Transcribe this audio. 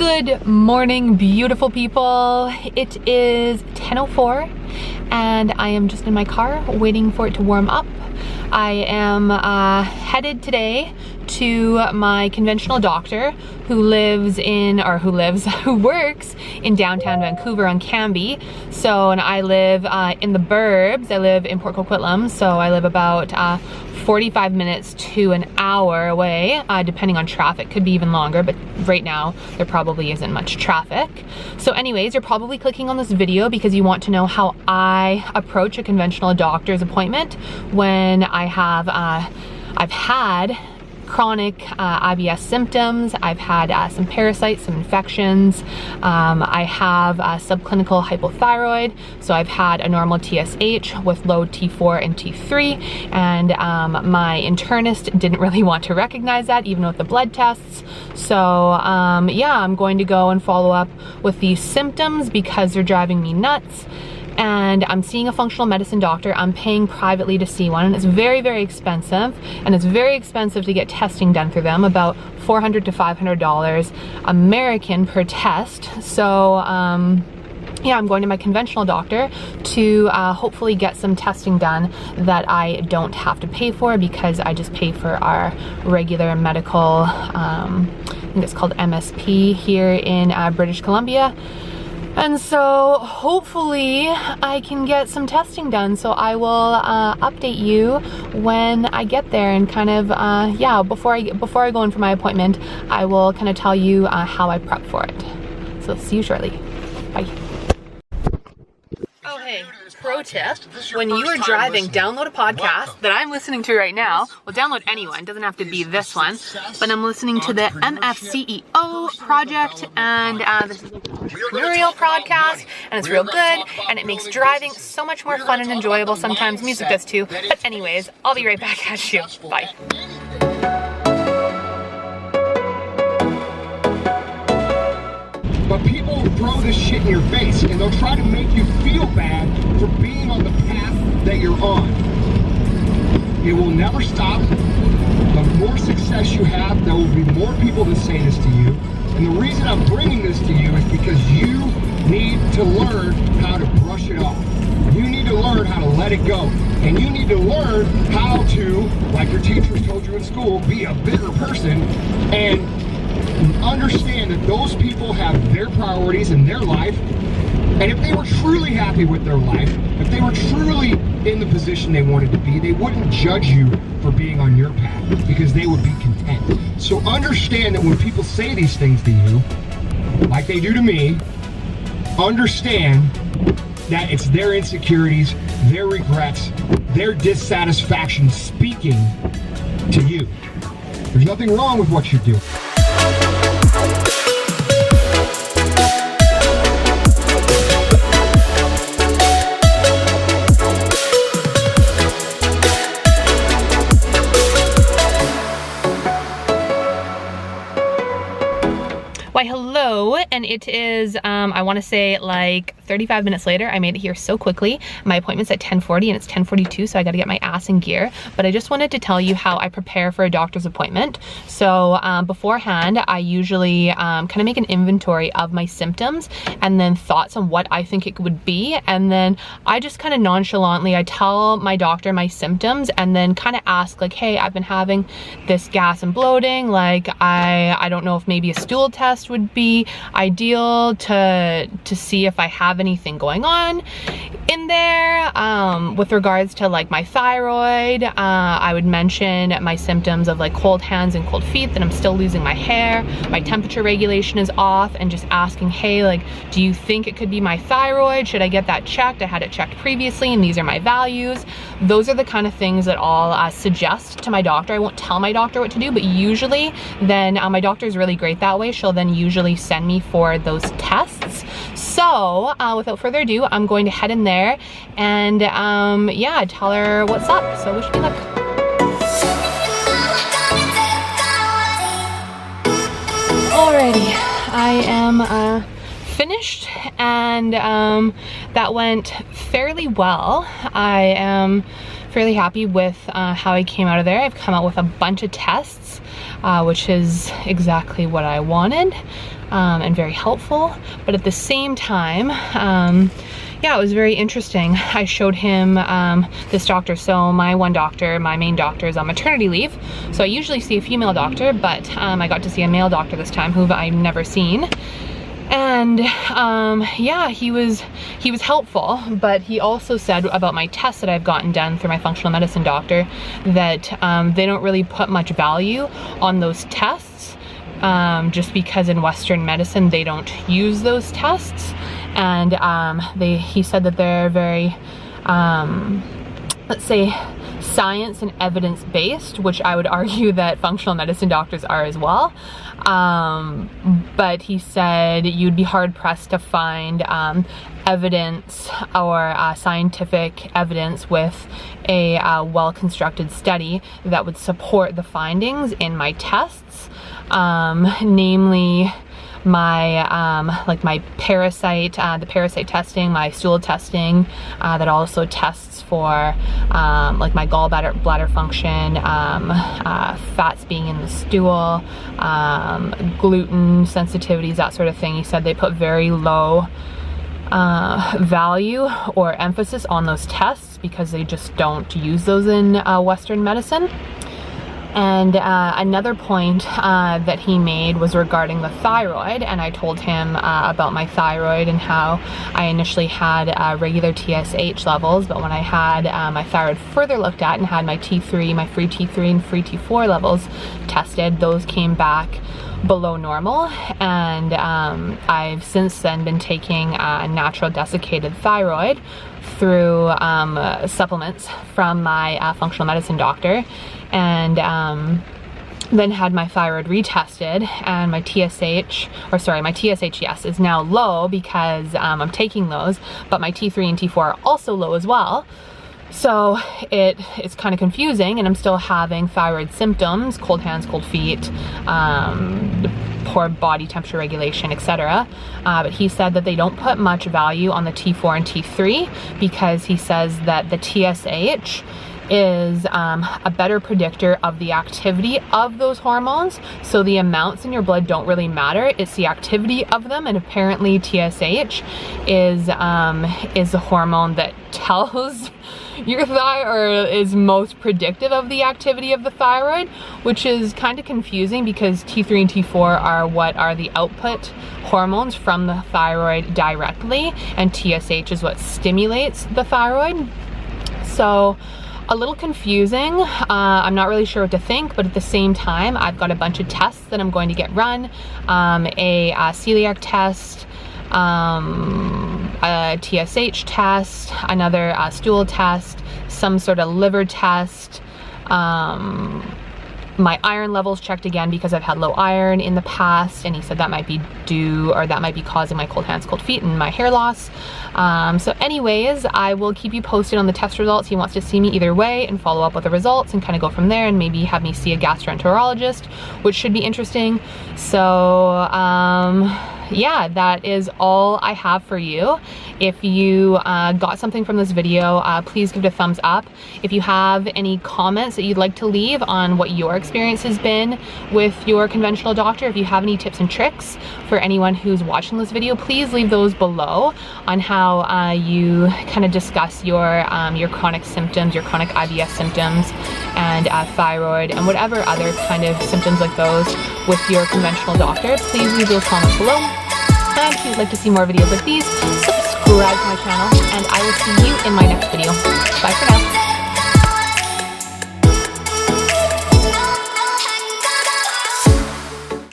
Good morning, beautiful people. It is 10:04 and I am just in my car waiting for it to warm up. I am headed today to my conventional doctor who works in downtown Vancouver on Cambie. So, and I live in the burbs. I live in Port Coquitlam, so I live about 45 minutes to an hour away, depending on traffic. Could be even longer, but right now there probably isn't much traffic. So anyways, you're probably clicking on this video because you want to know how I approach a conventional doctor's appointment when I've had chronic IBS symptoms. I've had some parasites, some infections. I have subclinical hypothyroid. So I've had a normal TSH with low T4 and T3. And my internist didn't really want to recognize that even with the blood tests. So yeah, I'm going to go and follow up with these symptoms because they're driving me nuts. And I'm seeing a functional medicine doctor. I'm paying privately to see one, and it's very, very expensive. And it's very expensive to get testing done through them, about $400 to $500 American per test. So yeah, I'm going to my conventional doctor to hopefully get some testing done that I don't have to pay for, because I just pay for our regular medical, I think it's called MSP here in British Columbia. And so hopefully I can get some testing done. So I will update you when I get there, and kind of yeah, before I go in for my appointment, I will kind of tell you how I prep for it. So see you shortly. Bye. Oh hey, pro tip, when you are driving, download a podcast that I'm listening to right now. Well, download any one, doesn't have to be this one, but I'm listening to the MFCEO project, and this is a entrepreneurial podcast, and it's real good, and it makes driving so much more fun and enjoyable. Sometimes music does too, but anyways, I'll be right back at you. Bye. But people throw this shit in your face, and they'll try to make you feel bad for being on the path that you're on. It will never stop. The more success you have, there will be more people that say this to you. And the reason I'm bringing this to you is because you need to learn how to brush it off. You need to learn how to let it go. And you need to learn how to, like your teachers told you in school, be a bigger person and understand that those people have their priorities in their life, and if they were truly happy with their life, if they were truly in the position they wanted to be, they wouldn't judge you for being on your path, because they would be content. So understand that when people say these things to you, like they do to me, understand that it's their insecurities, their regrets, their dissatisfaction speaking to you. There's nothing wrong with what you do. Why hello, and it is I want to say like 35 minutes later. I made it here so quickly. My appointment's at 10:40 and it's 10:42, so I got to get my ass in gear. But I just wanted to tell you how I prepare for a doctor's appointment. So beforehand, I usually kind of make an inventory of my symptoms and then thoughts on what I think it would be, and then I just kind of nonchalantly, I tell my doctor my symptoms and then kind of ask like, hey, I've been having this gas and bloating, like I don't know if maybe a stool test would be ideal to see if I have anything going on in there. With regards to like my thyroid, I would mention my symptoms of like cold hands and cold feet, that I'm still losing my hair, my temperature regulation is off, and just asking, hey, like, do you think it could be my thyroid? Should I get that checked? I had it checked previously and these are my values. Those are the kind of things that I'll suggest to my doctor. I won't tell my doctor what to do, but usually then my doctor is really great that way. She'll then usually send me for those tests. So without further ado, I'm going to head in there and yeah, tell her what's up. So wish me luck. Alrighty, I am finished, and that went fairly well. I am fairly happy with how I came out of there. I've come out with a bunch of tests. which is exactly what I wanted, and very helpful. But at the same time, yeah, it was very interesting. I showed him this doctor. So my one doctor, my main doctor, is on maternity leave. So I usually see a female doctor, but I got to see a male doctor this time who I've never seen. And yeah, he was helpful, but he also said about my tests that I've gotten done through my functional medicine doctor that they don't really put much value on those tests, just because in Western medicine they don't use those tests. And he said that they're very, let's say, science and evidence-based, which I would argue that functional medicine doctors are as well. But he said you'd be hard-pressed to find evidence or scientific evidence with a well-constructed study that would support the findings in my tests, namely my like my parasite, the parasite testing, my stool testing, that also tests for like my bladder function, fats being in the stool, gluten sensitivities, that sort of thing. He said they put very low value or emphasis on those tests because they just don't use those in Western medicine. And another point that he made was regarding the thyroid, and I told him about my thyroid and how I initially had regular TSH levels, but when I had my thyroid further looked at and had my T3, my free T3 and free T4 levels tested, those came back below normal. And I've since then been taking natural desiccated thyroid through supplements from my functional medicine doctor, and then had my thyroid retested, and my TSH, yes, is now low because I'm taking those, but my T3 and T4 are also low as well. So it's kind of confusing, and I'm still having thyroid symptoms, cold hands, cold feet, poor body temperature regulation, etc. But he said that they don't put much value on the T4 and T3 because he says that the TSH is a better predictor of the activity of those hormones. So the amounts in your blood don't really matter, it's the activity of them. And apparently TSH is the hormone that tells your thyroid, or is most predictive of the activity of the thyroid, which is kind of confusing because T3 and T4 are what are the output hormones from the thyroid directly, and TSH is what stimulates the thyroid. So a little confusing. I'm not really sure what to think, but at the same time, I've got a bunch of tests that I'm going to get run. A celiac test, a TSH test, another stool test, some sort of liver test, my iron levels checked again because I've had low iron in the past, and he said that might be causing my cold hands, cold feet, and my hair loss. So anyways, I will keep you posted on the test results. He wants to see me either way and follow up with the results and kind of go from there, and maybe have me see a gastroenterologist, which should be interesting. So yeah, that is all I have for you. If you got something from this video, please give it a thumbs up. If you have any comments that you'd like to leave on what your experience has been with your conventional doctor, if you have any tips and tricks for anyone who's watching this video, please leave those below on how you kind of discuss your chronic symptoms, your chronic IBS symptoms, and thyroid, and whatever other kind of symptoms like those with your conventional doctor. Please leave those comments below. And if you'd like to see more videos like these, subscribe to my channel, and I will see you in my next video. Bye for now.